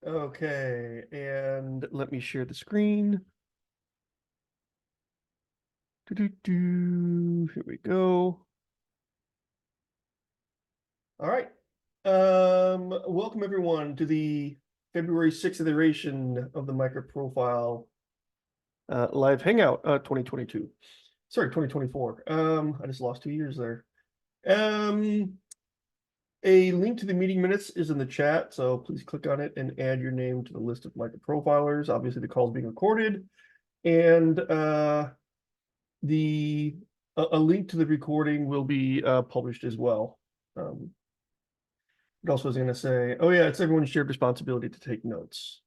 Okay, and let me share the screen. Here we go. All right. Welcome everyone to the February 6th iteration of the MicroProfile live Hangout 2022. Sorry, 2024. I just lost 2 years there. A link to the meeting minutes is in the chat, so please click on it and add your name to the list of microprofilers. Obviously, the call is being recorded, and the a link to the recording will be published as well. What else was I going to say? Oh yeah, it's everyone's shared responsibility to take notes.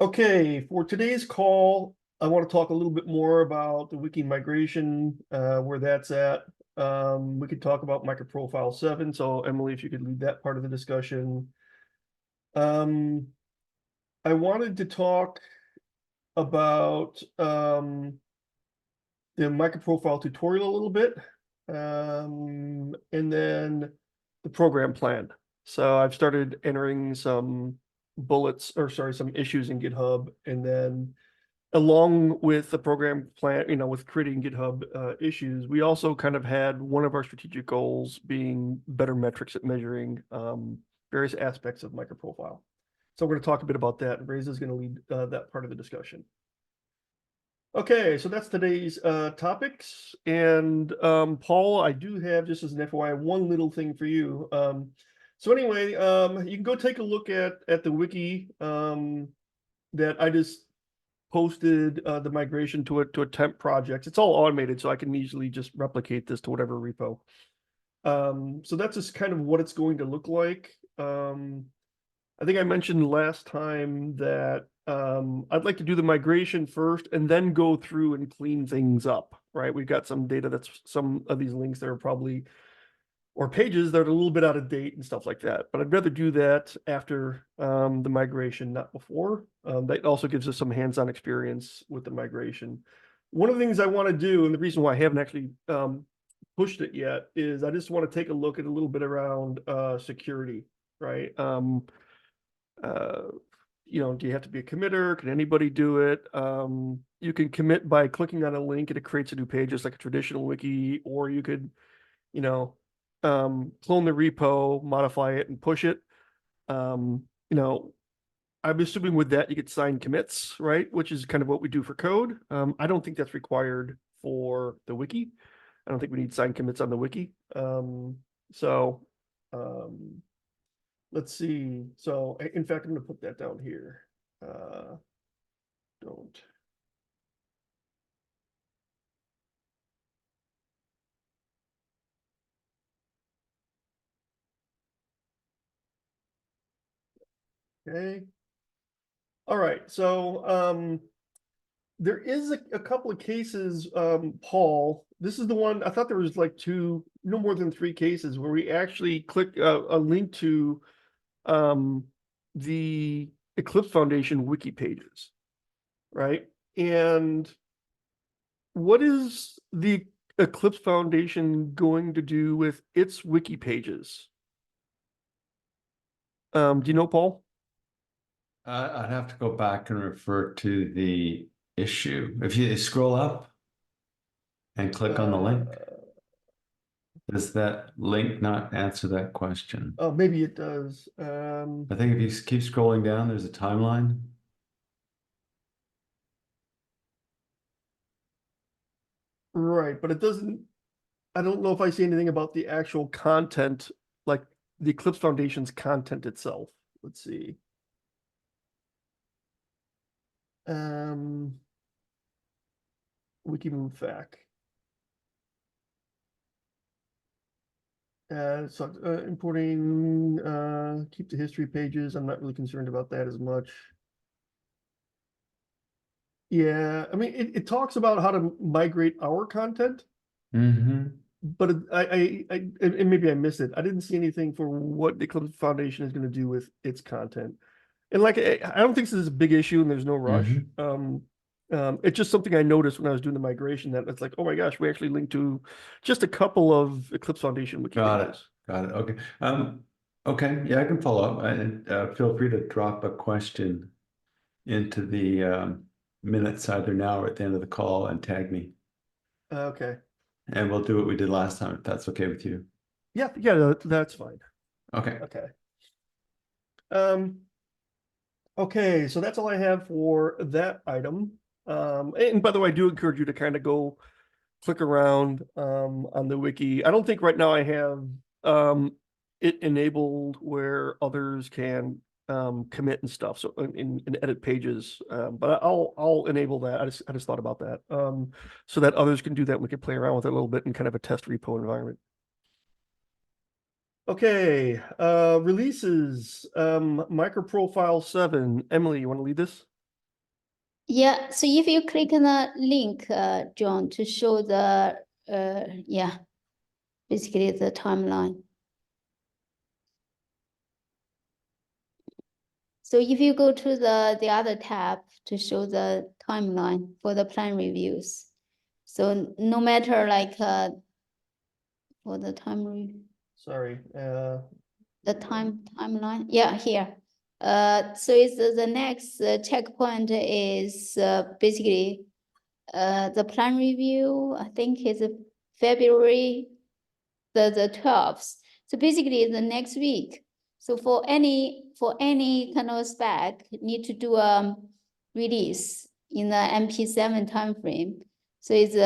Okay, for today's call, I want to talk a little bit more about the wiki migration, where that's at. We could talk about MicroProfile 7. So Emily, if you could lead that part of the discussion. I wanted to talk about the MicroProfile tutorial a little bit, and then the program plan. So I've started entering some bullets, or sorry, some issues in GitHub, and then along with the program plan, with creating GitHub issues, we also kind of had one of our strategic goals being better metrics at measuring various aspects of MicroProfile. So we're going to talk a bit about that, and Reza is going to lead that part of the discussion. Okay, so that's today's topics. And Paul, I do have, just as an FYI, one little thing for you. So anyway, you can go take a look at the wiki that I just posted the migration to a temp project. It's all automated, so I can easily just replicate this to whatever repo. So that's just kind of what it's going to look like. I think I mentioned last time that I'd like to do the migration first and then go through and clean things up, right? We've got some data that's some of these links that are probably, or pages that are a little bit out of date and stuff like that. But I'd rather do that after the migration, not before. That also gives us some hands-on experience with the migration. One of the things I want to do, and the reason why I haven't actually pushed it yet, is I just want to take a look at a little bit around security, right? Do you have to be a committer? Can anybody do it? You can commit by clicking on a link and it creates a new page, just like a traditional wiki, or you could, clone the repo, modify it, and push it. I'm assuming with that you could sign commits, right? Which is kind of what we do for code. I don't think that's required for the wiki. I don't think we need signed commits on the wiki. So let's see. So in fact, I'm going to put that down here. Don't. Okay. All right. So there is a couple of cases, Paul. This is the one, I thought there was like no more than 3 cases where we actually click a link to the Eclipse Foundation wiki pages, right? And what is the Eclipse Foundation going to do with its wiki pages? Do you know, Paul? I'd have to go back and refer to the issue. If you scroll up and click on the link, does that link not answer that question? Oh, maybe it does. I think if you keep scrolling down, there's a timeline. Right, but it doesn't. I don't know if I see anything about the actual content, like the Eclipse Foundation's content itself. Let's see. Wikimove FAQ. So importing, keep the history pages. I'm not really concerned about that as much. Yeah, I mean, it talks about how to migrate our content, but and maybe I missed it. I didn't see anything for what the Eclipse Foundation is going to do with its content. And like, I don't think this is a big issue and there's no rush. It's just something I noticed when I was doing the migration that it's like, oh my gosh, we actually linked to just a couple of Eclipse Foundation wiki pages. Got it. Okay. Okay, yeah, I can follow up and feel free to drop a question into the minutes either now or at the end of the call and tag me. Okay. And we'll do what we did last time, if that's okay with you. Yeah, that's fine. Okay. Okay. Um, okay, so that's all I have for that item. And by the way, I do encourage you to kind of go click around on the wiki. I don't think right now I have it enabled where others can commit and stuff. So in edit pages, but I'll enable that. I just thought about that so that others can do that. We can play around with it a little bit in kind of a test repo environment. Okay, releases, MicroProfile 7. Emily, you want to lead this? Yeah, so if you click on the link, John, to show the, yeah, basically the timeline. So if you go to the other tab to show the timeline for the plan reviews. So no matter like for the Sorry. the timeline, yeah, here. So it's the next checkpoint is basically the plan review. I think is February the 12th. So basically the next week. So for any kind of spec, need to do a release in the MP7 timeframe. So it's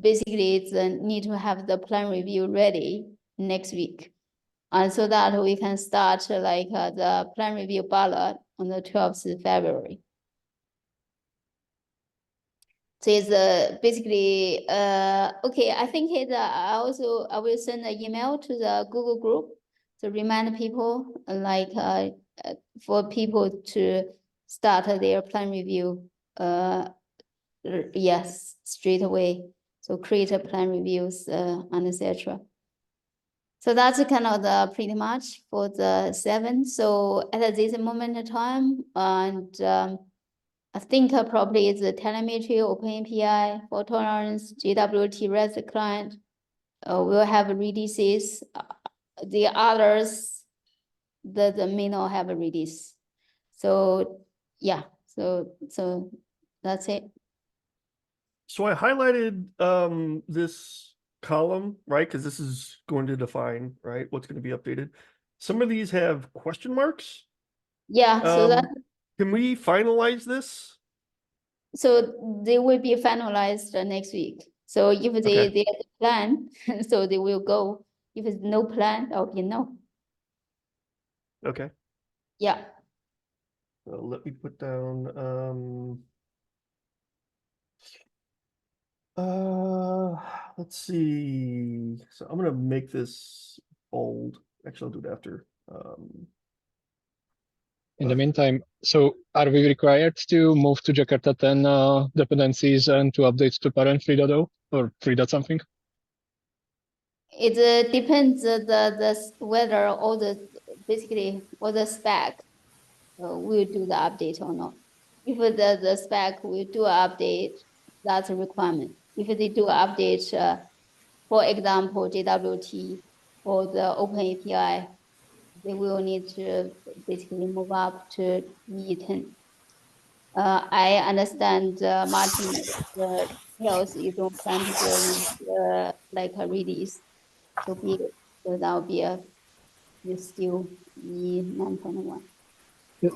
basically it's need to have the plan review ready next week. And so that we can start like the plan review ballot on the 12th of February. So it's basically, okay, I think I will send an email to the Google group to remind people like for people to start their plan review, yes, straight away. So create a plan reviews and etc. So that's kind of the pretty much for the 7. So at this moment in time, and I think probably it's the telemetry, OpenAPI, fault tolerance, JWT REST client. Will have releases. The others, the may not have a release. So yeah, so that's it. So I highlighted this column, right? Because this is going to define, right, what's going to be updated. Some of these have question marks. Yeah, so that Can we finalize this? so they will be finalized next week. So if they have a plan, so they will go. If it's no plan, that'll be no. Okay. Yeah. So let me put down let's see. So I'm gonna make this bold. Actually, I'll do it after. In the meantime, so are we required to move to Jakarta 10 dependencies and to update to parent 3.0 or 3. something? It depends whether all the basically all the spec will do the update or not. If the spec will do update, that's a requirement. If they do update, for example, JWT or the Open API, they will need to basically move up to E10. I understand, Martin, the else you don't plan to go like a release. So that will be you still E9.1.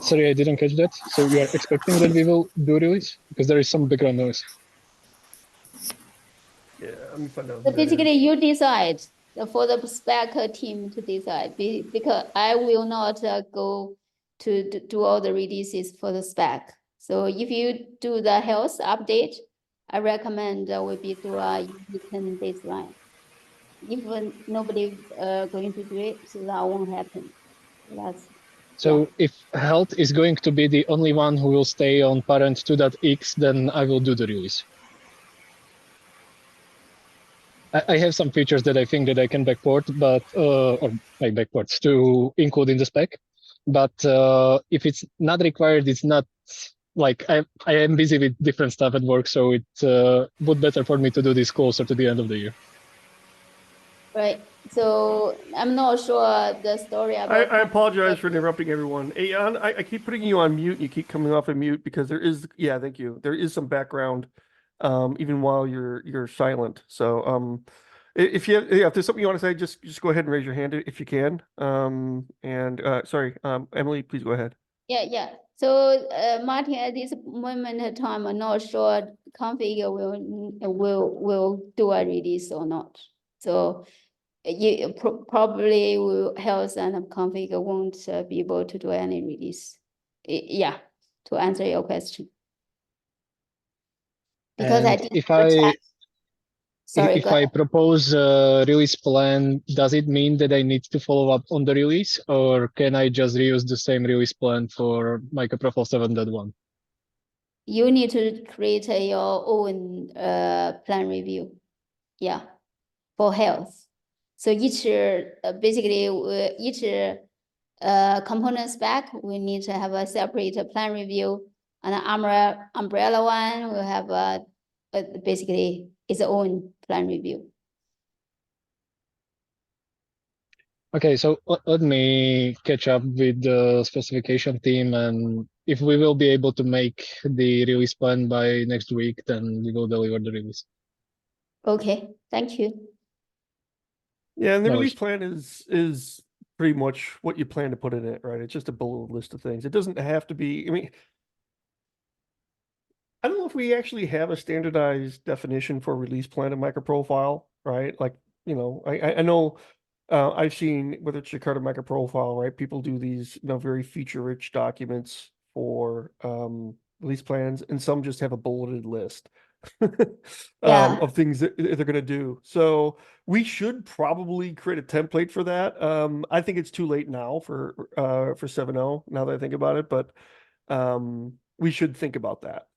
Sorry, I didn't catch that. So you are expecting that we will do release? Because there is some background noise. Yeah, let me find out. So basically you decide for the spec team to decide because I will not go to do all the releases for the spec. So if you do the health update, I recommend we be do a U10 baseline. If nobody going to do it, so that won't happen. So if health is going to be the only one who will stay on parent 2.x, then I will do the release. I have some features that I think that I can backport, but or like backports to include in the spec. But if it's not required, it's not like I am busy with different stuff at work, so it would better for me to do this closer to the end of the year. Right. So I'm not sure the story about. I apologize for interrupting everyone. Hey, I keep putting you on mute and you keep coming off of mute because there is, yeah, thank you. There is some background, even while you're silent. So, if you yeah, if there's something you want to say, just go ahead and raise your hand if you can. Sorry, Emily, please go ahead. Yeah. So, Martin, at this moment in time, I'm not sure config will do a release or not. So you probably will health and config won't be able to do any release. Yeah, to answer your question. Because I And did if have a I chat. Sorry, if go I ahead. propose a release plan, does it mean that I need to follow up on the release, or can I just reuse the same release plan for MicroProfile 7.1? You need to create your own plan review. Yeah, for health. So each basically each component spec we need to have a separate plan review, and the umbrella one will have basically its own plan review. Okay, so let me catch up with the specification team, and if we will be able to make the release plan by next week, then we will deliver the release. Okay, thank you. Yeah, and the No release worries. plan is pretty much what you plan to put in it, right? It's just a bullet list of things. It doesn't have to be, I mean, I don't know if we actually have a standardized definition for release plan in MicroProfile, right? Like, I know I've seen whether it's Jakarta MicroProfile, right? People do these, very feature-rich documents for release plans, and some just have a bulleted list Yeah. of things that they're going to do. So we should probably create a template for that. I think it's too late now for 7.0, now that I think about it, but we should think about that.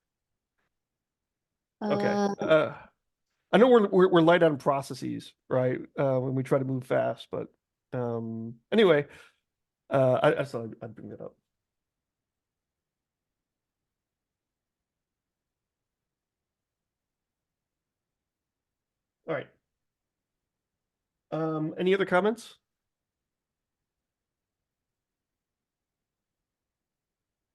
Okay. I know we're light on processes, right? When we try to move fast, but anyway, I thought I'd bring that up. All right. Any other comments?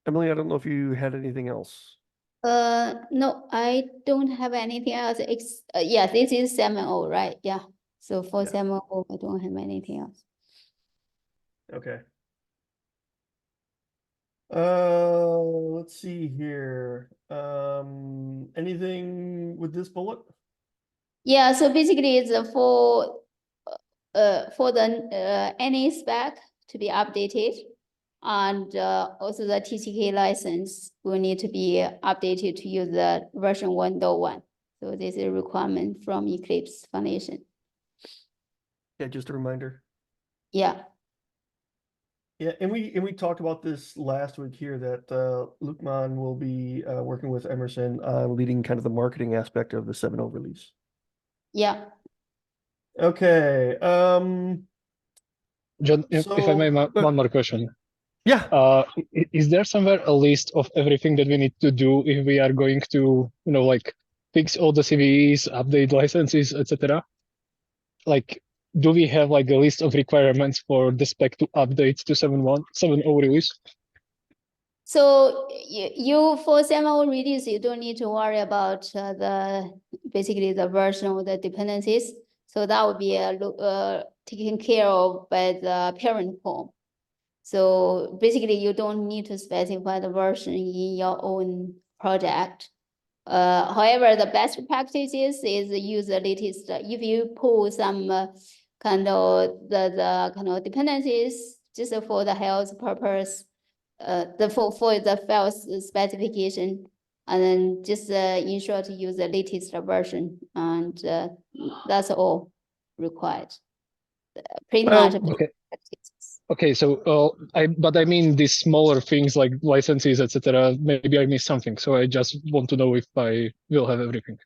Emily, I don't know if you had anything else. No, I don't have anything else. Yeah, this is 7.0, right? Yeah. So for Yeah. 7.0, I don't have anything else. Okay. Let's see here. Anything with this bullet? Yeah, so basically it's for the any spec to be updated, and also the TCK license will need to be updated to use the version 1.1. So this is a requirement from Eclipse Foundation. Yeah, just a reminder. Yeah. Yeah, and we talked about this last week here that Lukman will be working with Emerson leading kind of the marketing aspect of the 7.0 release. Yeah. Okay. John, if I may, one more question. Yeah. Is there somewhere a list of everything that we need to do if we are going to, like fix all the CVEs, update licenses, etc.? Like, do we have like a list of requirements for the spec to update to 7.1, 7.0 release? So you for 7.0 release, you don't need to worry about basically the version of the dependencies. So that would be taken care of by the parent form. So basically, you don't need to specify the version in your own project. However, the best practices is use the latest. If you pull some kind of the kind of dependencies just for the health purpose, for the file specification, and then just ensure to use the latest version, and that's all required. Pretty Well, much. Okay. Okay, so but I mean these smaller things like licenses, etc. Maybe I missed something, so I just want to know if I will have everything.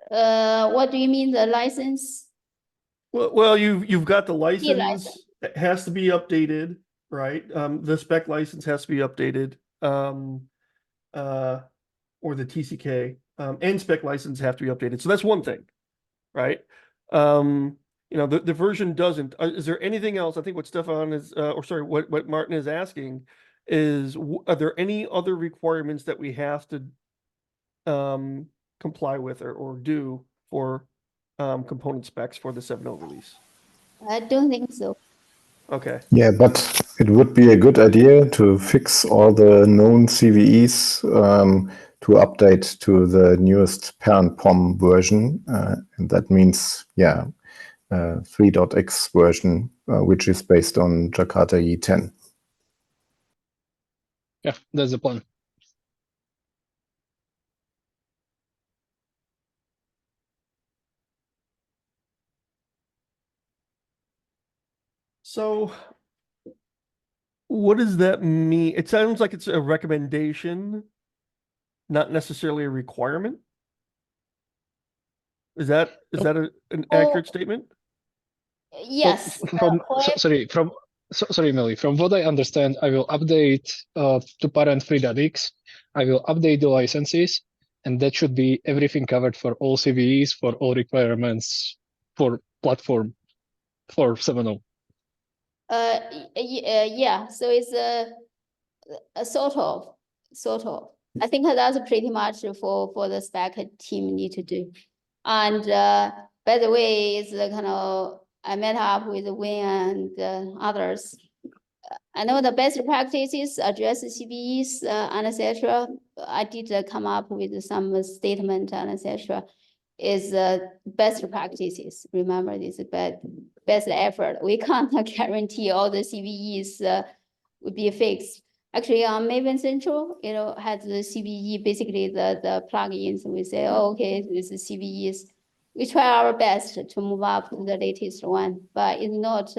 What do you mean the license? Well, you've got the license. license that has to be updated, right? The spec license has to be updated, or the TCK, and spec license have to be updated. So that's one thing. right? The version doesn't. Is there anything else? I think what Stefan is, or sorry, what Martin is asking is, are there any other requirements that we have to comply with or do for component specs for the 7.0 release? I don't think so. Okay. Yeah, but it would be a good idea to fix all the known CVEs to update to the newest parent POM version. And that means, 3.x version, which is based on Jakarta E10. Yeah, that's the plan. So what does that mean? It sounds like it's a recommendation, not necessarily a requirement. Is that an accurate statement? Yes. Sorry, Melly. From what I understand, I will update to parent 3.x. I will update the licenses, and that should be everything covered for all CVEs, for all requirements for platform for 7.0. Yeah. So it's a sort of. I think that's pretty much for the spec team need to do. And by the way, it's kind of I met up with Wayne and others. I know the best practices address CVEs and etc. I did come up with some statement and etc. Is best practices. Remember this best effort. We can't guarantee all the CVEs would be fixed. Actually, on Maven Central, has the CVE, basically the plugins. We say, oh, okay, this is CVEs. We try our best to move up to the latest one, but it's not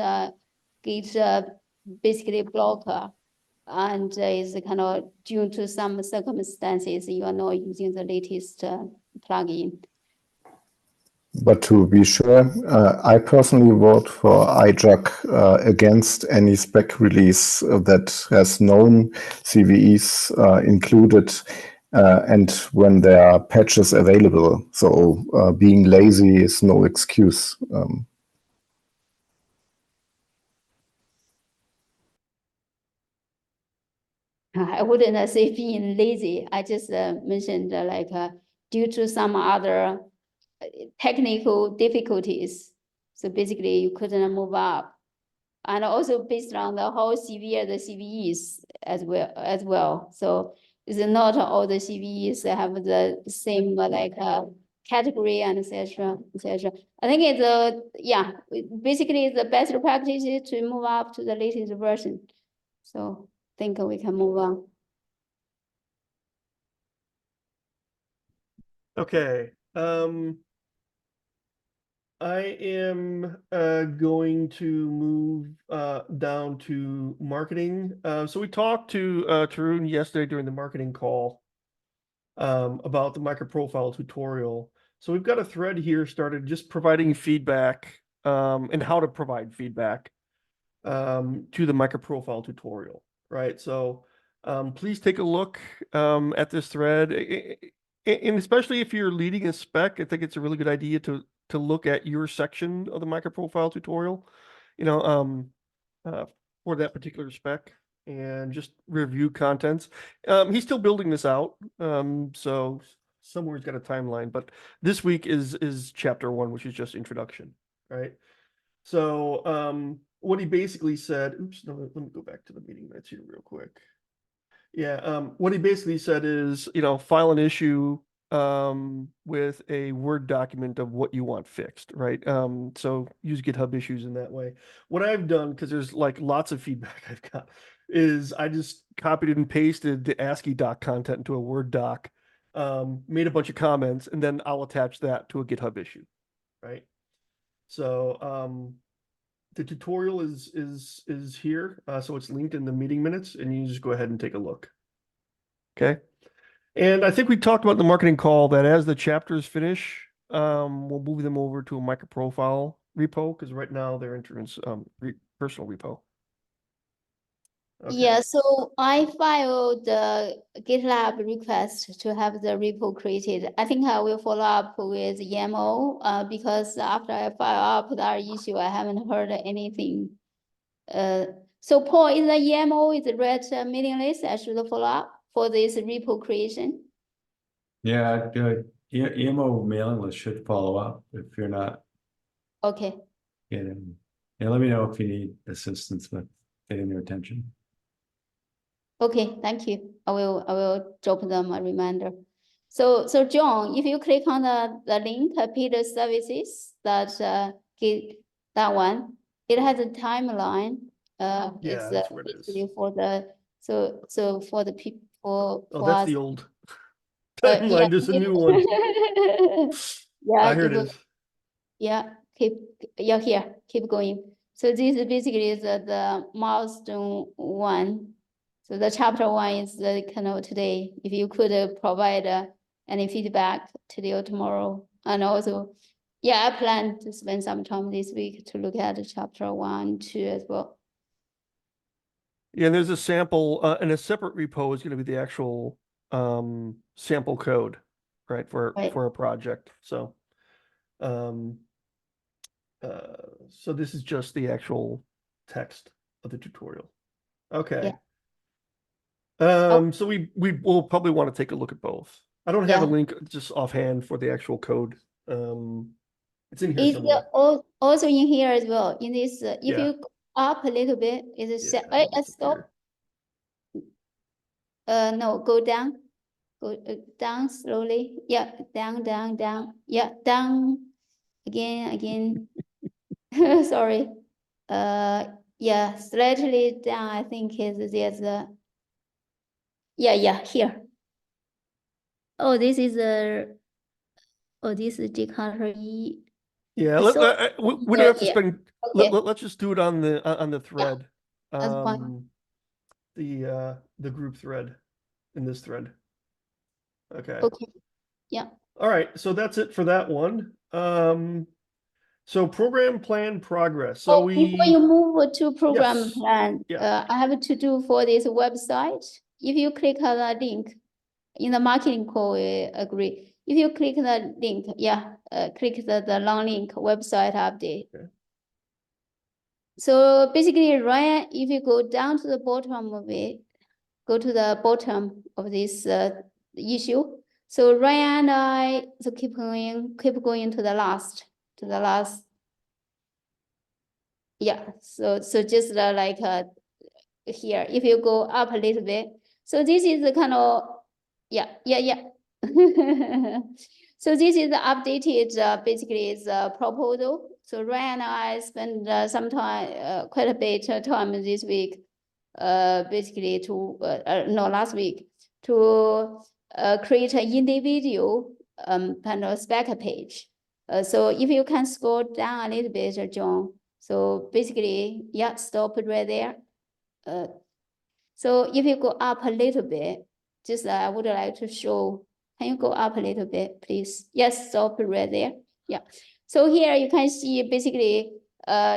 Git basically blocker, and is kind of due to some circumstances you are not using the latest plugin. But to be sure, I personally vote for iJUG against any spec release that has known CVEs included and when there are patches available. So being lazy is no excuse. I wouldn't say being lazy. I just mentioned due to some other technical difficulties. So basically you couldn't move up. And also based on the how severe the CVEs as well. So it's not all the CVEs that have the same category and etc. I think it's basically the best practice is to move up to the latest version. So I think we can move on. Okay. I am going to move down to marketing. So we talked to Tarun yesterday during the marketing call about the MicroProfile tutorial. So we've got a thread here started just providing feedback and how to provide feedback to the MicroProfile tutorial, right? So please take a look at this thread. And especially if you're leading a spec, I think it's a really good idea to look at your section of the MicroProfile tutorial, for that particular spec and just review contents. He's still building this out, so somewhere he's got a timeline, but this week is chapter 1, which is just introduction, right? So what he basically said, oops, no, let me go back to the meeting minutes here real quick. Yeah, what he basically said is, file an issue with a Word document of what you want fixed, right? So use GitHub issues in that way. What I've done, because there's lots of feedback I've got, is I just copied and pasted the ASCII doc content into a Word doc, made a bunch of comments, and then I'll attach that to a GitHub issue, right? So the tutorial is here, so it's linked in the meeting minutes, and you just go ahead and take a look. Okay. And I think we talked about in the marketing call that as the chapters finish, we'll move them over to a MicroProfile repo, because right now they're in personal repo. Okay. Yeah, so I filed the GitLab request to have the repo created. I think I will follow up with YAML, because after I file up that issue, I haven't heard anything. So Paul, is the YAML is red mailing list? I should follow up for this repo creation. Yeah, good. EMO mailing list should follow up if you're not Okay, getting. Yeah, let me know if you need assistance with getting their attention. okay, thank you. I will drop them a reminder. So John, if you click on the link, Peter Services, that that one, it has a timeline. Yeah, It's that's where it is. basically for the so for the people Oh, for that's us. the old Yeah. timeline. There's a new one. Yeah, Here you it go. is. Yeah, here, keep going. So this is basically the milestone one. So the chapter one is the kind of today. If you could provide any feedback today or tomorrow, and also, yeah, I plan to spend some time this week to look at chapter 1, 2 as well. Yeah, and there's a sample, and a separate repo is going to be the actual sample code, right, for Right. a project. So, so this is just the actual text of the tutorial. Okay. So we will probably want to take a look at both. I don't have a Yeah. link just offhand for the actual code. It's in here It's somewhere. also in here as well. In this, if Yeah. you go up a little bit, it's Yeah, let me stop. here. No, go down. Go down slowly. Yeah, down. Yeah, down again. Sorry. Yeah, slightly down. I think there's a. Yeah, here. Oh, this is a. Oh, this is Jakarta E. Yeah, we don't have to Yeah, spend. okay. Let's just do it on the thread. That's fine. The group thread in this thread. Okay. Okay. Yeah. All right. So that's it for that one. So program plan progress. So Before you move to program Yes. plan, Yeah. I have to do for this website. If you click on the link in the marketing call, we agree. If you click the link, click the long link website update. Okay. So basically, Ryan, if you go down to the bottom of it, go to the bottom of this issue. So Ryan and I, so keep going to the last. Yeah, so just like here, if you go up a little bit. So this is the kind of, yeah. So this is the updated, basically is a proposal. So Ryan and I spent some time, quite a bit of time this week, basically to, no, last week, to create an individual kind of spec page. So if you can scroll down a little bit, John. So basically, yeah, stop right there. So if you go up a little bit, just I would like to show, can you go up a little bit, please? Yes, stop right there. Yeah. So here you can see basically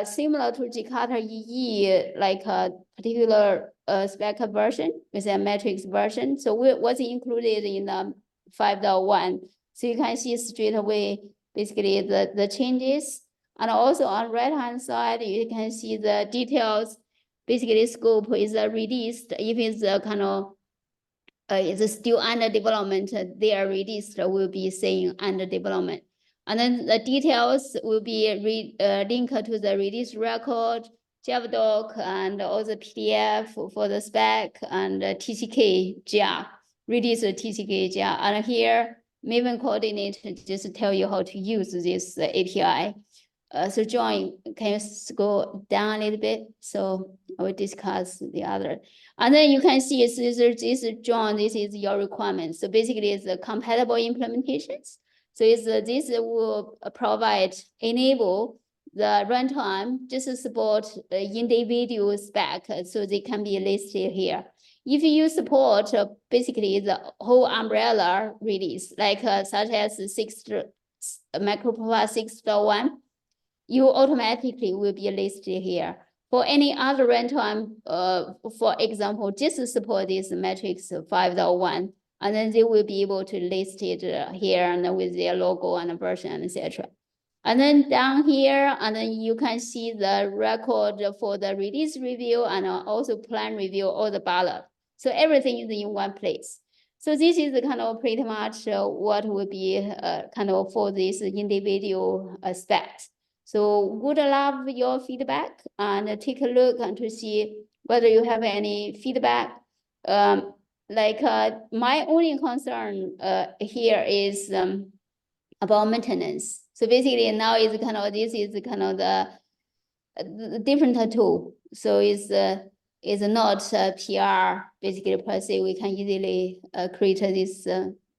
similar to Jakarta EE, like a particular spec version with a matrix version. So what's included in the 5.1. So you can see straight away basically the changes. And also on right hand side, you can see the details. Basically, scope is released. If it's kind of it's still under development, they are released will be saying under development. And then the details will be linked to the release record, JavaDoc, and also PDF for the spec and TCK JAR, release TCK JAR. And here, Maven coordinator just tell you how to use this API. So John, can you go down a little bit? So I will discuss the other. And then you can see this is John, this is your requirement. So basically it's the compatible implementations. So this will enable the runtime, just support individual spec, so they can be listed here. If you support basically the whole umbrella release, like such as MicroProfile 6.1, you automatically will be listed here. For any other runtime, for example, just support this metrics 5.1, and then they will be able to list it here and then with their logo and version, etc. And then down here, and then you can see the record for the release review and also plan review, all the ballot. So everything is in one place. So this is kind of pretty much what will be kind of for this individual specs. So would love your feedback and take a look and to see whether you have any feedback. My only concern here is about maintenance. So basically now is kind of, this is kind of the different tool. So it's not PR basically per se. We can easily create these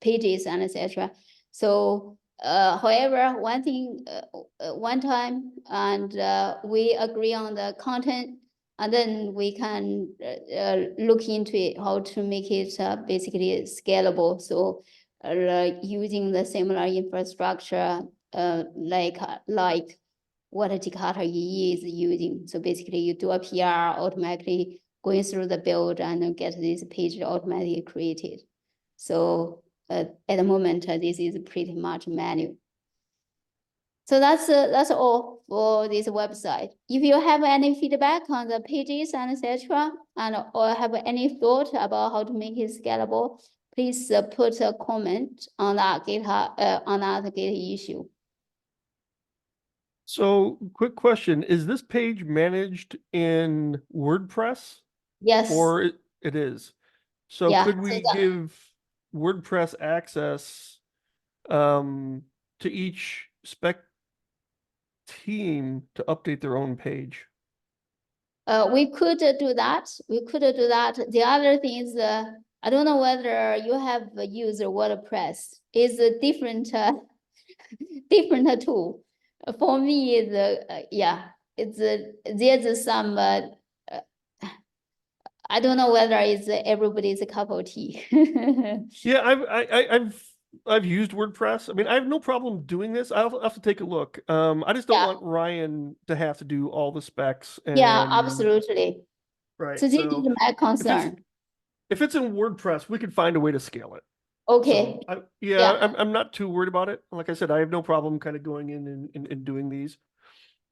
pages and etc. So however, one thing, one time, and we agree on the content, and then we can look into it, how to make it basically scalable. So using the similar infrastructure like what Jakarta EE is using. So basically you do a PR automatically going through the build and then get this page automatically created. So at the moment, this is pretty much manual. So that's all for this website. If you have any feedback on the pages and etc., and or have any thought about how to make it scalable, please put a comment on that GitHub on that Git issue. So quick question, is this page managed in WordPress? Yes. Or it is? So Yeah, could so we the- give WordPress access to each spec team to update their own page? We could do that. We could do that. The other thing is, I don't know whether you have used WordPress. It's a different, different tool. For me, yeah, it's there's some. I don't know whether it's everybody's cup of tea. Yeah, I've used WordPress. I mean, I have no problem doing this. I'll have to take a look. I just don't Yeah. want Ryan to have to do all the specs. Yeah, and- absolutely. Right. So this is my concern. If it's in WordPress, we could find a way to scale it. Okay. So, Yeah. I'm not too worried about it. Like I said, I have no problem kind of going in and doing these.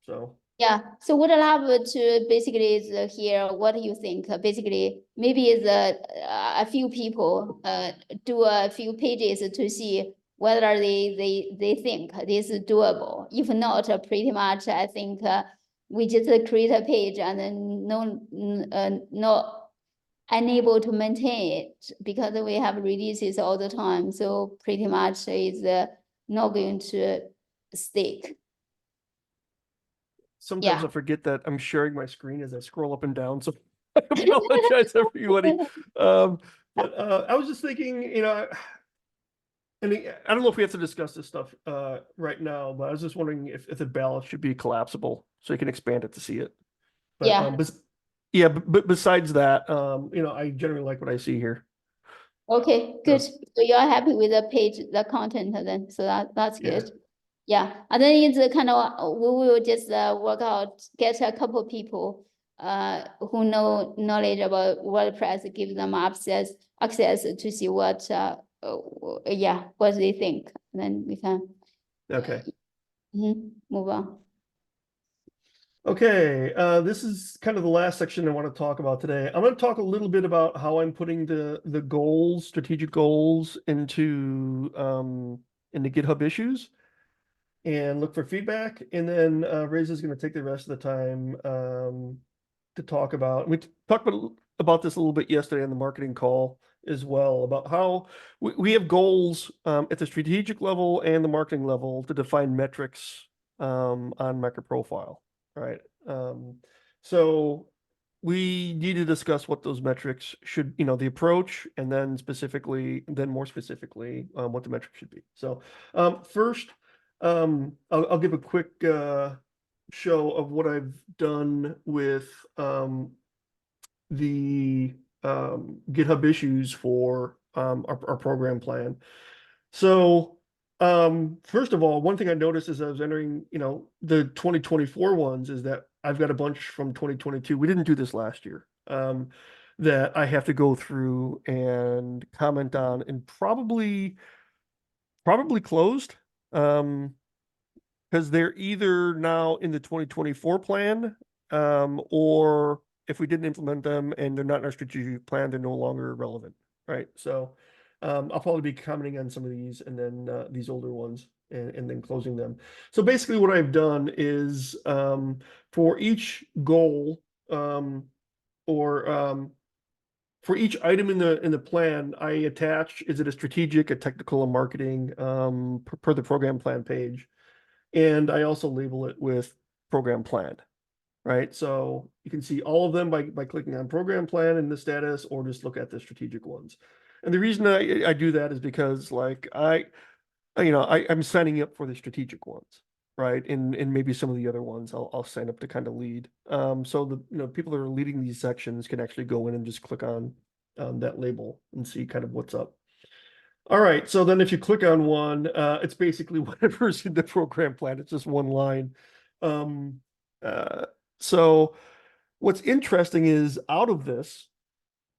So. Yeah, so would love to basically is hear what you think. Basically, maybe is a few people do a few pages to see whether they think this is doable. If not, pretty much I think we just create a page and then not unable to maintain it because we have releases all the time. So pretty much is not going to stick. Sometimes Yeah. I forget that I'm sharing my screen as I scroll up and down, so I apologize, everybody. But I was just thinking, you know, and I don't know if we have to discuss this stuff right now, but I was just wondering if the ballot should be collapsible so you can expand it to see it. But, Yeah. but besides that, you know, I generally like what I see here. Okay, good. So you're happy with the page, the content then, so that's Yeah. good. Yeah, and then it's kind of, we will just work out, get a couple people who know knowledge about WordPress, give them access to see what, yeah, what they think. Then we can Okay. move on. Okay, this is kind of the last section I want to talk about today. I'm going to talk a little bit about how I'm putting the goals, strategic goals into GitHub issues and look for feedback. And then Reza is going to take the rest of the time to talk about. We talked about this a little bit yesterday on the marketing call as well, about how we have goals at the strategic level and the marketing level to define metrics on MicroProfile. Right. So we need to discuss what those metrics should, you know, the approach, and then more specifically, what the metrics should be. So first, I'll give a quick show of what I've done with the GitHub issues for our program plan. So First of all, one thing I noticed as I was entering, the 2024 ones is that I've got a bunch from 2022. We didn't do this last year. That I have to go through and comment on and probably closed. Because they're either now in the 2024 plan, or if we didn't implement them and they're not in our strategic plan, they're no longer relevant, right? So I'll probably be commenting on some of these and then these older ones and then closing them. So basically what I've done is for each goal or for each item in the plan, I attach, is it a strategic, a technical, a marketing, per the program plan page. And I also label it with program plan, right? So you can see all of them by clicking on program plan in the status or just look at the strategic ones. And the reason I do that is because like I'm signing up for the strategic ones, right? And maybe some of the other ones I'll sign up to kind of lead. So the people that are leading these sections can actually go in and just click on that label and see kind of what's up. All right, so then if you click on one, it's basically whatever's in the program plan. It's just one line. So what's interesting is out of this,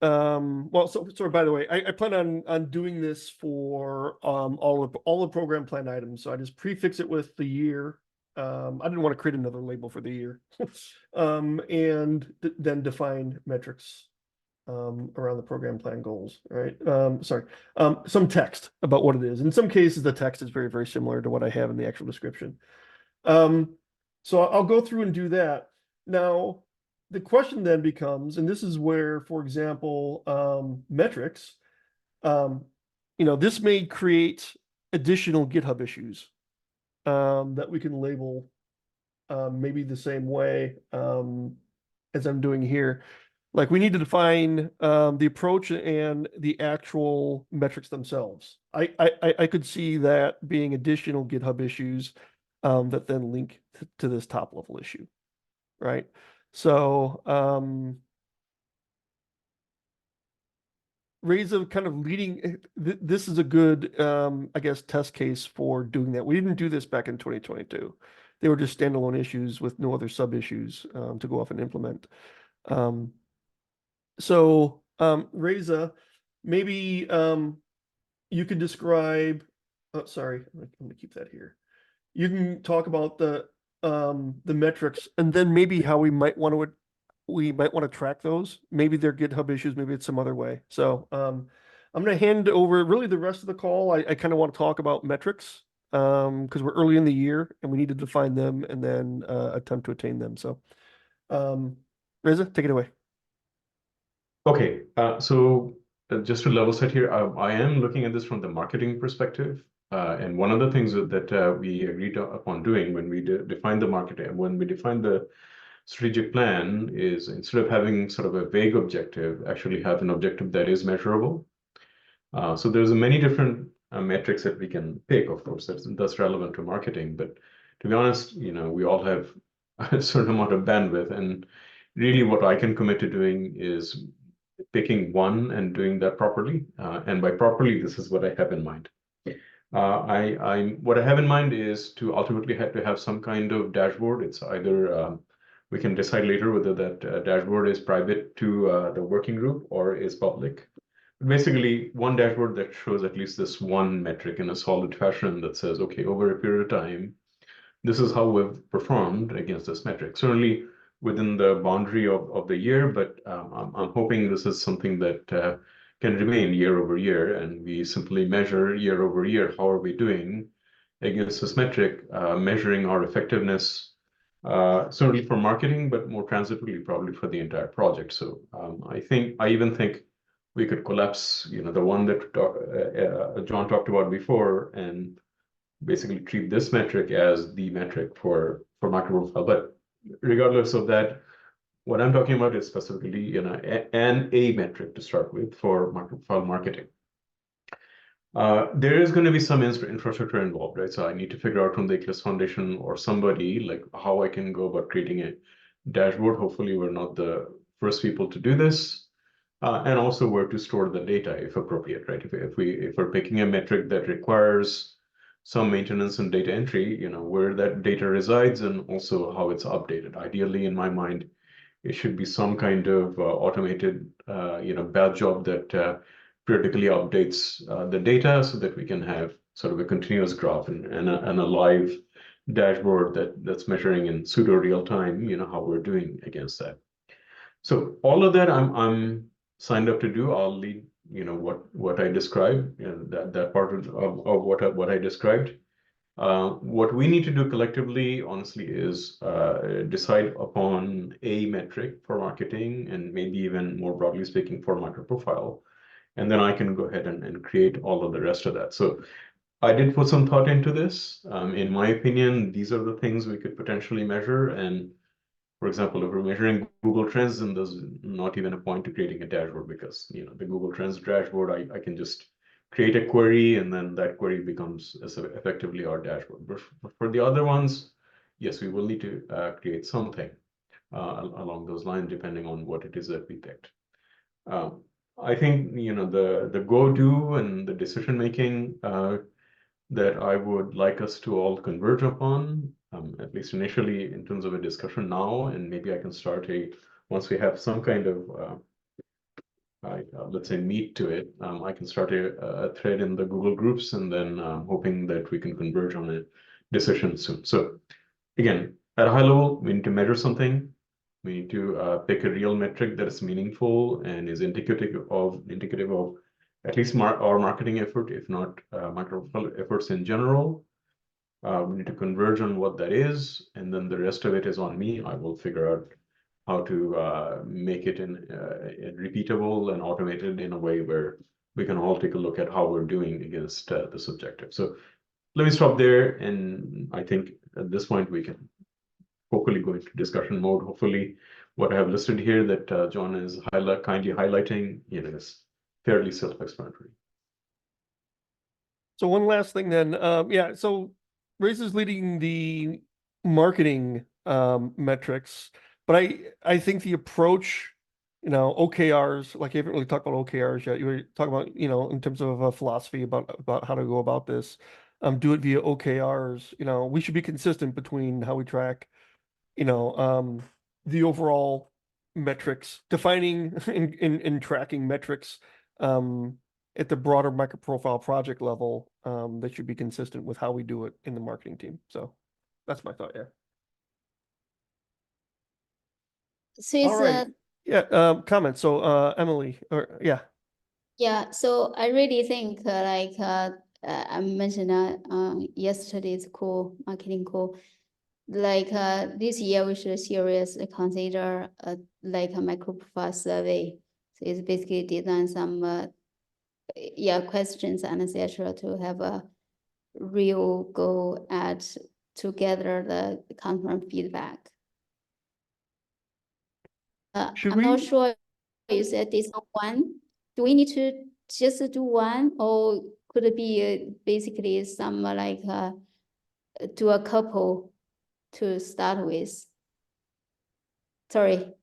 well, so by the way, I plan on doing this for all the program plan items. So I just prefix it with the year. I didn't want to create another label for the year, and then define metrics around the program plan goals, right? Some text about what it is. In some cases, the text is very, very similar to what I have in the actual description. So I'll go through and do that. Now, the question then becomes, and this is where, for example, metrics, this may create additional GitHub issues that we can label maybe the same way as I'm doing here. Like we need to define the approach and the actual metrics themselves. I could see that being additional GitHub issues that then link to this top level issue, right? So Reza kind of leading, this is a good, I guess, test case for doing that. We didn't do this back in 2022. They were just standalone issues with no other sub issues to go off and implement. So Reza, maybe you could describe, oh, sorry, I'm gonna keep that here. You can talk about the metrics and then maybe how we might want to track those. Maybe they're GitHub issues, maybe it's some other way. So I'm gonna hand over really the rest of the call. I kind of want to talk about metrics because we're early in the year and we need to define them and then attempt to attain them. So Reza, take it away. Okay, so just to level set here, I am looking at this from the marketing perspective. And one of the things that we agreed upon doing when we defined the marketing, when we defined the strategic plan is instead of having sort of a vague objective, actually have an objective that is measurable. So there's many different metrics that we can pick, of course, that's relevant to marketing. But to be honest, we all have a certain amount of bandwidth. And really what I can commit to doing is picking one and doing that properly. And by properly, this is what I have in mind. What I have in mind is to ultimately have some kind of dashboard. It's either we can decide later whether that dashboard is private to the working group or is public. Basically, one dashboard that shows at least this one metric in a solid fashion that says, okay, over a period of time, this is how we've performed against this metric. Certainly within the boundary of the year, but I'm hoping this is something that can remain year over year, and we simply measure year over year, how are we doing against this metric, measuring our effectiveness, certainly for marketing, but more transitively probably for the entire project. So I even think we could collapse, the one that John talked about before, and basically treat this metric as the metric for MicroProfile. But regardless of that, what I'm talking about is specifically, a metric to start with for MicroProfile marketing. There is going to be some infrastructure involved, right? So I need to figure out from the Eclipse Foundation or somebody like how I can go about creating a dashboard. Hopefully, we're not the first people to do this, and also where to store the data if appropriate, right? If we're picking a metric that requires some maintenance and data entry, where that data resides and also how it's updated. Ideally, in my mind, it should be some kind of automated, batch job that periodically updates the data so that we can have sort of a continuous graph and a live dashboard that's measuring in pseudo real time, how we're doing against that. So all of that I'm signed up to do. I'll lead, what I described, that part of what I described. What we need to do collectively, honestly, is decide upon a metric for marketing and maybe even more broadly speaking for MicroProfile. And then I can go ahead and create all of the rest of that. So I did put some thought into this. In my opinion, these are the things we could potentially measure. And for example, if we're measuring Google Trends, then there's not even a point to creating a dashboard because the Google Trends dashboard, I can just create a query and then that query becomes effectively our dashboard. But for the other ones, yes, we will need to create something along those lines depending on what it is that we picked. I think the go do and the decision making that I would like us to all converge upon, at least initially in terms of a discussion now, and maybe I can start once we have some kind of, let's say, meat to it, I can start a thread in the Google groups and then hoping that we can converge on a decision soon. So again, at a high level, we need to measure something. We need to pick a real metric that is meaningful and is indicative of at least our marketing effort, if not MicroProfile efforts in general. We need to converge on what that is, and then the rest of it is on me. I will figure out how to make it repeatable and automated in a way where we can all take a look at how we're doing against this objective. So let me stop there, and I think at this point we can hopefully go into discussion mode. Hopefully what I have listed here that John is kindly highlighting, is fairly self-explanatory. So one last thing then, yeah, so Raisa's leading the marketing metrics, but I think the approach, OKRs, like you haven't really talked about OKRs yet. You were talking about, in terms of a philosophy about how to go about this, do it via OKRs. We should be consistent between how we track, the overall metrics, defining and tracking metrics, at the broader MicroProfile project level, that should be consistent with how we do it in the marketing team. So that's my thought. Yeah. So All right. it's Yeah. Comment. So, Emily, or yeah. yeah, so I really think I mentioned yesterday's call, marketing call. This year we should seriously consider like a MicroProfile survey. So it's basically design some questions and etc. to have a real go at to gather the customer feedback. Should I'm not we- sure you said this one. Do we need to just do one, or could it be basically some do a couple to start with? Sorry.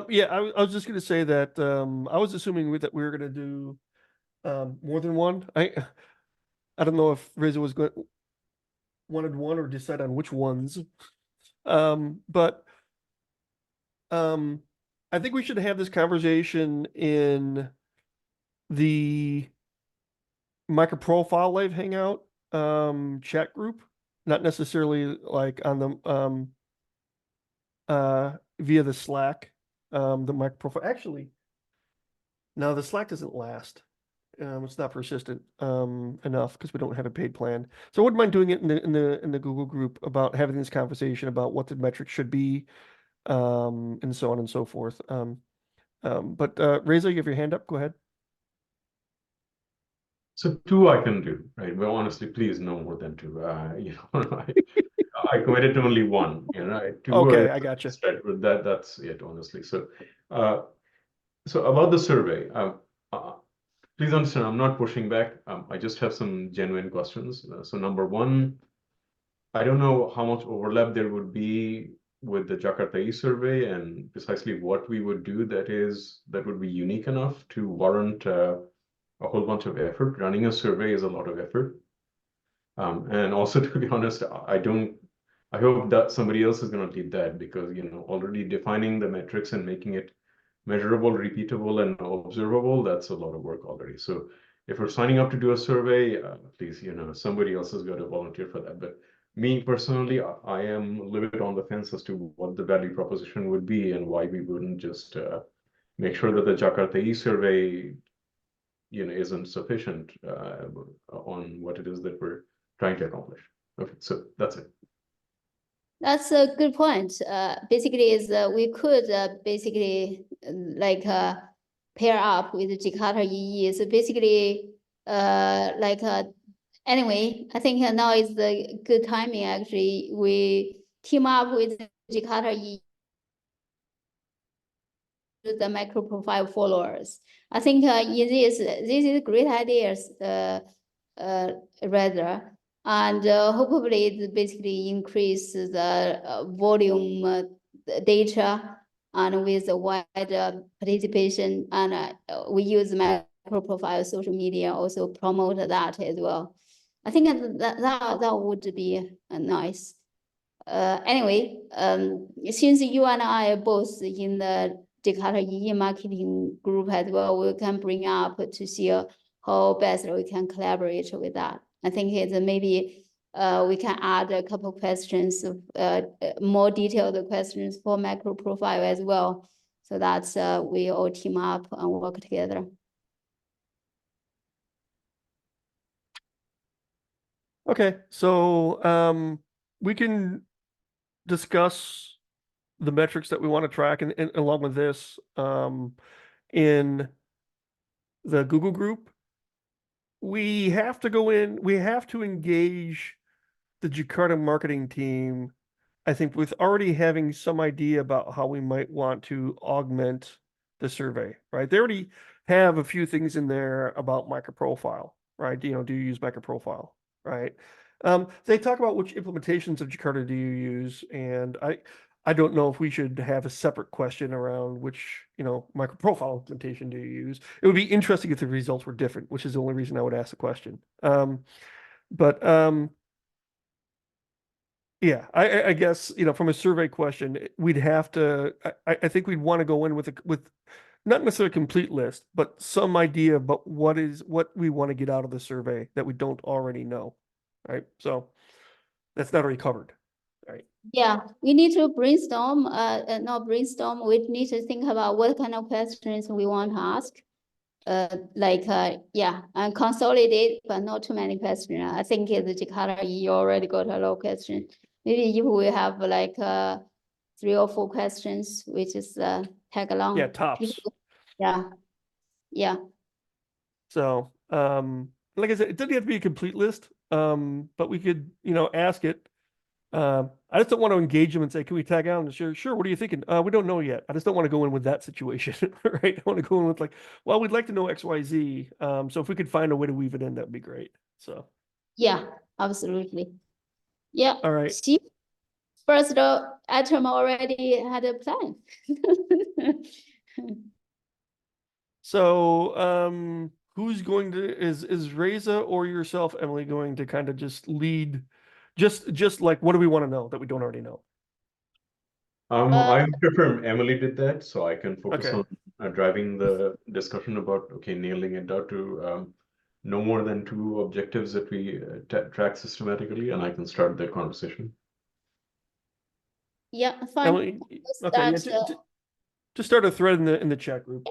Yeah, I was just gonna say that I was assuming that we were gonna do more than one. I don't know if Reza wanted one or decide on which ones. But I think we should have this conversation in the MicroProfile live hangout chat group, not necessarily like on the via the Slack. The MicroProfile actually, no, the Slack doesn't last. It's not persistent enough because we don't have a paid plan. So I wouldn't mind doing it in the Google group about having this conversation about what the metrics should be, and so on and so forth. But Reza, you have your hand up. Go ahead. So 2 I can do, right? But honestly, please no more than 2. I committed to only 1. 2. Okay, I got you. But that's it, honestly. So, so about the survey, please understand, I'm not pushing back. I just have some genuine questions. So number 1, I don't know how much overlap there would be with the Jakarta survey and precisely what we would do that would be unique enough to warrant a whole bunch of effort. Running a survey is a lot of effort. And also, to be honest, I hope that somebody else is going to lead that, because, already defining the metrics and making it measurable, repeatable, and observable, that's a lot of work already. So if we're signing up to do a survey, please, somebody else has got to volunteer for that. But me personally, I am a little bit on the fence as to what the value proposition would be and why we wouldn't just make sure that the Jakarta e-survey, isn't sufficient on what it is that we're trying to accomplish. Okay, so that's it. That's a good point. Basically, is we could basically like pair up with Jakarta EE. So basically, anyway, I think now is the good timing. Actually, we team up with Jakarta EE, the MicroProfile followers. I think in this is great ideas. Rather. And hopefully it basically increase the volume data and with a wide participation. And we use MicroProfile social media also promote that as well. I think that would be nice. Anyway, since you and I are both in the Jakarta EE marketing group as well, we can bring up to see how best we can collaborate with that. I think it's maybe we can add a couple questions, more detailed questions for MicroProfile as well, so that we all team up and work together. Okay, so we can discuss the metrics that we want to track and along with this in the Google group. We have to go in, we have to engage the Jakarta marketing team, I think, with already having some idea about how we might want to augment the survey, right? They already have a few things in there about MicroProfile, right? Do you use MicroProfile, right? They talk about which implementations of Jakarta do you use, and I don't know if we should have a separate question around which, MicroProfile implementation do you use. It would be interesting if the results were different, which is the only reason I would ask the question. Yeah, I guess, from a survey question, we'd have to, I think we'd want to go in with not necessarily a complete list, but some idea about what we want to get out of the survey that we don't already know, right? So that's not already covered, right? Yeah, we need to brainstorm, not brainstorm, we need to think about what kind of questions we want to ask. Yeah, and consolidate, but not too many questions. I think the Jakarta, you already got a lot of questions. Maybe if we have 3 or 4 questions, we just tag along. Yeah, tops. Yeah, yeah. So, like I said, it doesn't have to be a complete list, but we could, ask it. I just don't want to engage them and say, can we tag out? And sure, what are you thinking? We don't know yet. I just don't want to go in with that situation, right? I want to go in with well, we'd like to know X, Y, Z. So if we could find a way to weave it in, that'd be great. So. Yeah, absolutely. Yeah. All right. See, first item already had a plan. So, who's going to, is Reza or yourself, Emily, going to kind of just lead, just like, what do we want to know that we don't already know? I would prefer Emily did that, so I can focus Okay. on driving the discussion about, nailing it down to no more than 2 objectives that we track systematically, and I can start that conversation. Yeah, fine. Emily, okay, yeah, just start a thread in the chat group.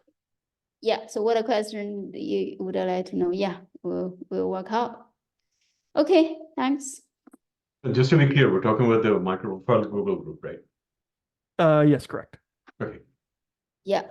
Yeah, so what a question you would like to know? Yeah, we'll work out. Okay, thanks. Just to be clear, we're talking about the MicroProfile Google group, right? Yes, correct. Okay. Yeah.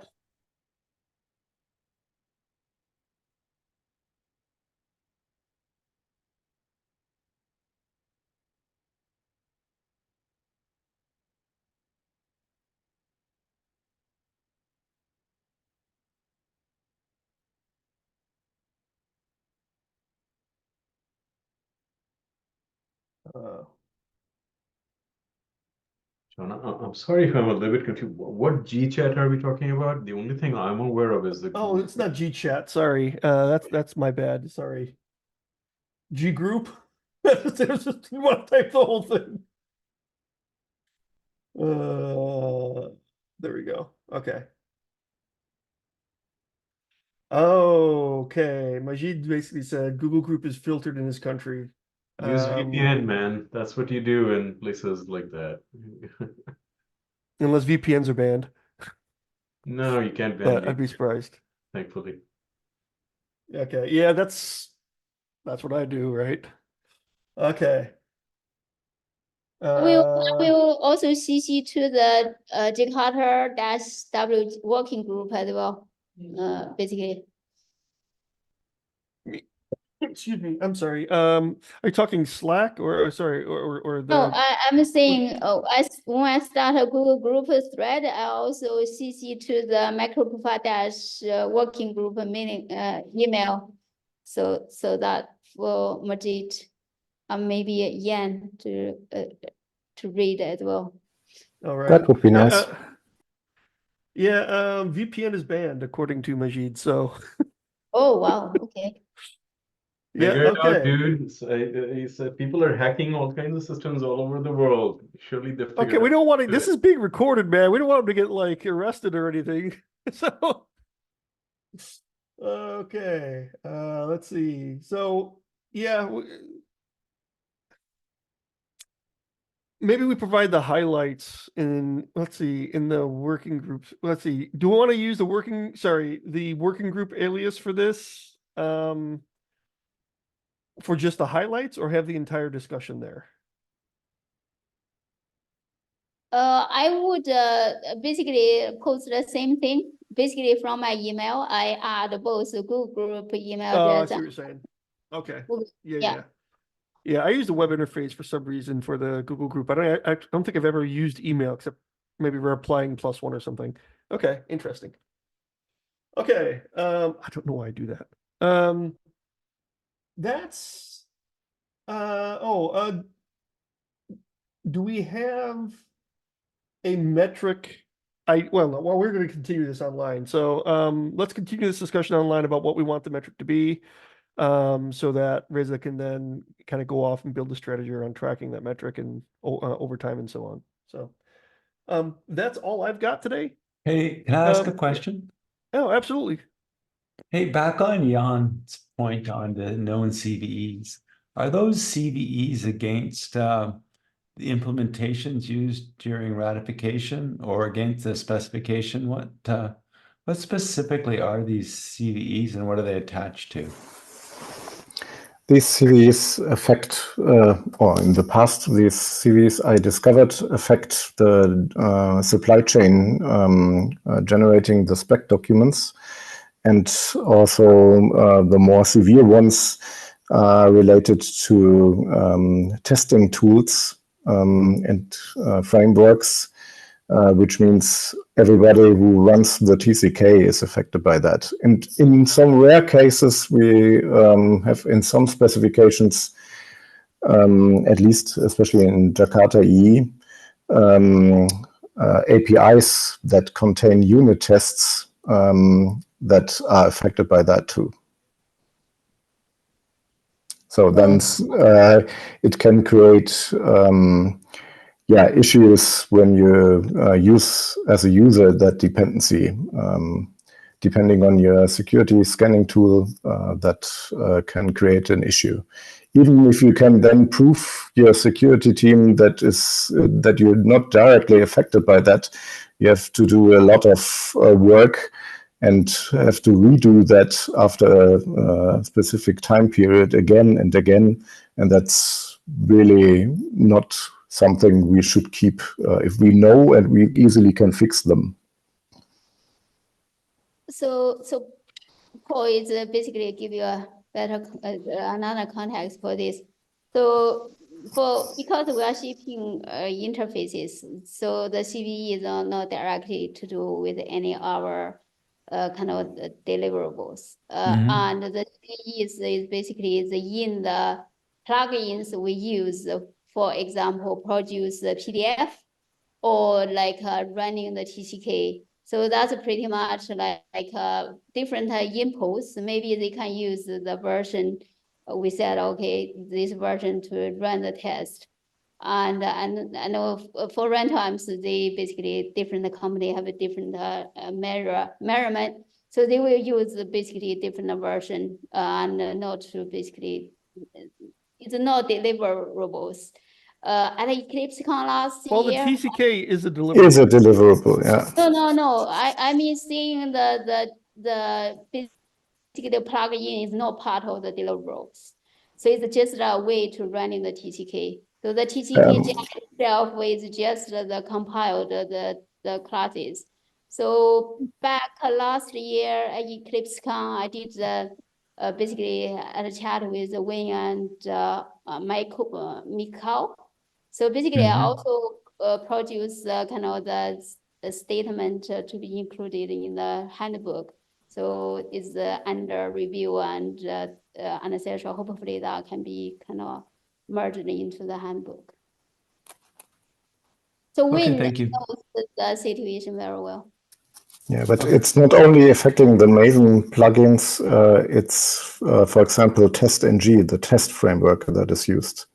I'm sorry if I'm a little bit confused. What G-chat are we talking about? The only thing I'm aware of is the Oh, Google it's not G-chat. Sorry. That's my bad. Sorry. G group. There's just, you want to type the whole thing. There we go. Okay. Okay. Majid basically said Google Group is filtered in his country. Use VPN, man. That's what you do in places like that. Unless VPNs are banned, No, you can't ban but I'd be VPN, surprised. thankfully. Okay. Yeah, that's what I do, right? Okay. I will also CC to the Jakarta-W working group as well. Basically. Excuse me. I'm sorry. Are you talking Slack or sorry or the? No, I'm saying, when I start a Google group thread, I also CC to the MicroProfile working group meeting email. So that for Majid and maybe Yan to read as well. All right. That would be nice. Yeah, VPN is banned according to Majid. So Oh, wow. Okay. yeah, Figure it out, okay. dude. He said people are hacking all kinds of systems all over the world. Surely they Okay, figured we out. don't want to. This is being recorded, man. We don't want him to get like arrested or anything. So okay, let's see. So yeah, maybe we provide the highlights in, let's see, in the working groups. Let's see. Do we want to use the working group alias for this? For just the highlights or have the entire discussion there? I would basically post the same thing. Basically, from my email, I add both the Google group email Oh, I address. see what you're saying. Okay. Google- Yeah, Yeah. yeah. Yeah, I use the web interface for some reason for the Google group. I don't think I've ever used email except maybe replying +1 or something. Okay, interesting. Okay, I don't know why I do that. That's do we have a metric? Well, we're going to continue this online. So let's continue this discussion online about what we want the metric to be. So that Reza can then kind of go off and build a strategy around tracking that metric and over time and so on. So that's all I've got today. Hey, can I ask a Yeah. question? Oh, absolutely. Hey, back on Jan's point on the known CVEs, are those CVEs against the implementations used during ratification or against the specification? What specifically are these CVEs and what are they attached to? These CVs affect, or in the past, these CVs I discovered affect the supply chain generating the spec documents, and also the more severe ones are related to testing tools and frameworks, which means everybody who runs the TCK is affected by that. And in some rare cases, we have in some specifications, at least especially in Jakarta EE, APIs that contain unit tests that are affected by that too. So then it can create issues when you use as a user that dependency. Depending on your security scanning tool, that can create an issue. Even if you can then prove your security team that you're not directly affected by that, you have to do a lot of work and have to redo that after a specific time period again and again. And that's really not something we should keep if we know and we easily can fix them. So Paul is basically give you a better another context for this. So because we are shipping interfaces, so the CVE is not directly to do with any of our kind of deliverables. And the CVE is basically in the plugins we use, for example, produce the PDF or like running the TCK. So that's pretty much like different inputs. Maybe they can use the version we said, okay, this version to run the test. And I know for runtimes, they basically different company have a different measurement. So they will use basically different version and not to basically, it's not deliverables. At EclipseCon last Well, the year. TCK is a Is deliverable. a deliverable, yeah. No. I mean, seeing the basically the plugin is not part of the deliverables. So it's just a way to running the TCK. So the TCK itself is just the compiled the classes. So back last year at EclipseCon, I did the basically a chat with Wayne and Mikhail. So basically, I also produce kind of the statement to be included in the handbook. So it's under review and etc. Hopefully that can be kind of merged into the handbook. So Okay, Wayne thank you. knows the situation very well. Yeah, but it's not only affecting the Maven plugins, it's, for example, TestNG, the test framework that is used.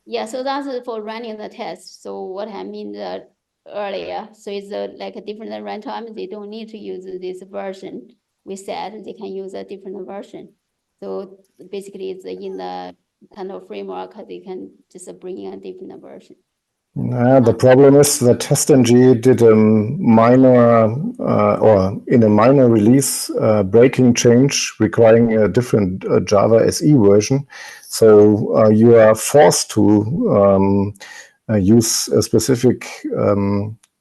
Yeah, so that's for running the test. So what I mean earlier, so it's like a different runtime. They don't need to use this version. We said they can use a different version. So basically, it's in the kind of framework. They can just bring in a different version. The problem is that TestNG did a minor, or in a minor release, breaking change requiring a different Java SE version. So you are forced to use a specific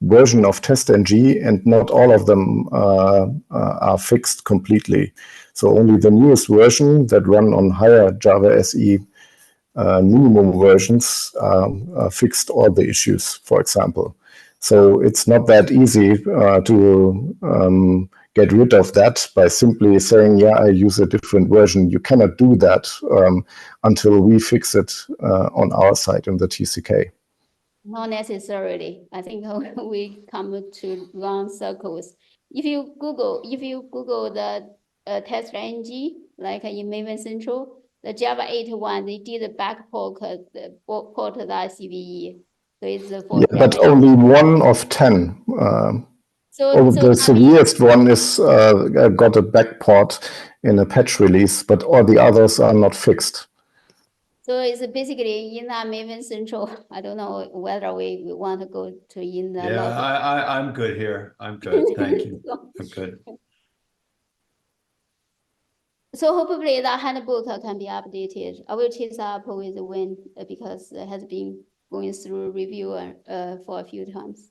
version of TestNG, and not all of them are fixed completely. So only the newest version that run on higher Java SE minimum versions fixed all the issues, for example. So it's not that easy to get rid of that by simply saying, yeah, I use a different version. You cannot do that until we fix it on our side in the TCK. Not necessarily. I think we come to wrong circles. If you Google the test ng, like in Maven Central, the Java 8.1, they did a backport port the CVE. So it's for Yeah, but Java 8. only 1 of 10. So The severest one is got a backport in a patch release, but all the others are not fixed. So it's basically in that Maven Central. I don't know whether we want to go to in the Yeah, log. I'm good here. I'm good. Thank you. I'm good. So hopefully that handbook can be updated. I will chase up with Wayne because it has been going through review for a few times.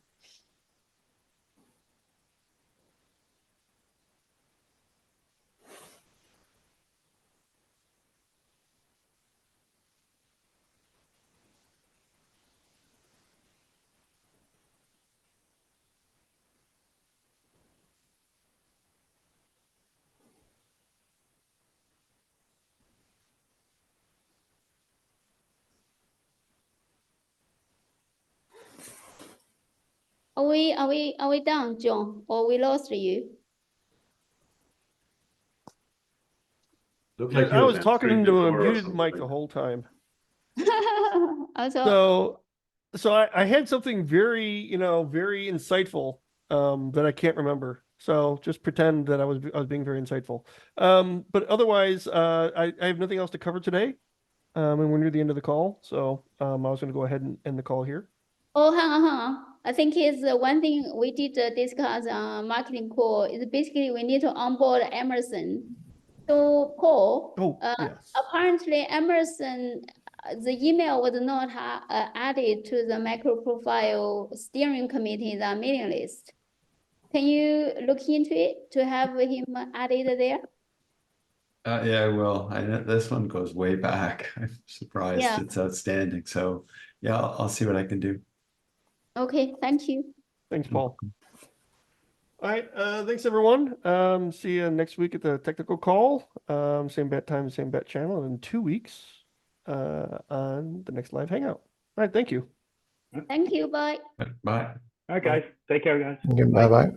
Are we done, John? Or we lost you? Looked like I you was talking answering the into a door or muted something mic like the that. whole time. Also, So I had something very, very insightful that I can't remember. So just pretend that I was being very insightful. But otherwise, I have nothing else to cover today. And we're near the end of the call, so I was going to go ahead and end the call here. oh, hang on. I think it's one thing we did discuss on marketing call is basically we need to onboard Emerson. So Paul, Oh, yes. apparently Emerson, the email was not added to the MicroProfile steering committee, the mailing list. Can you look into it to have him added there? Yeah, I will. This one goes way back. I'm surprised Yeah. it's outstanding. So yeah, I'll see what I can do. Okay, thank you. Thanks, Paul. All right, thanks everyone. See you next week at the technical call. Same bat time, same bat channel in 2 weeks on the next live hangout. All right, thank you. Thank you, bye. Bye. All right, guys. Take care, guys. Okay, bye bye.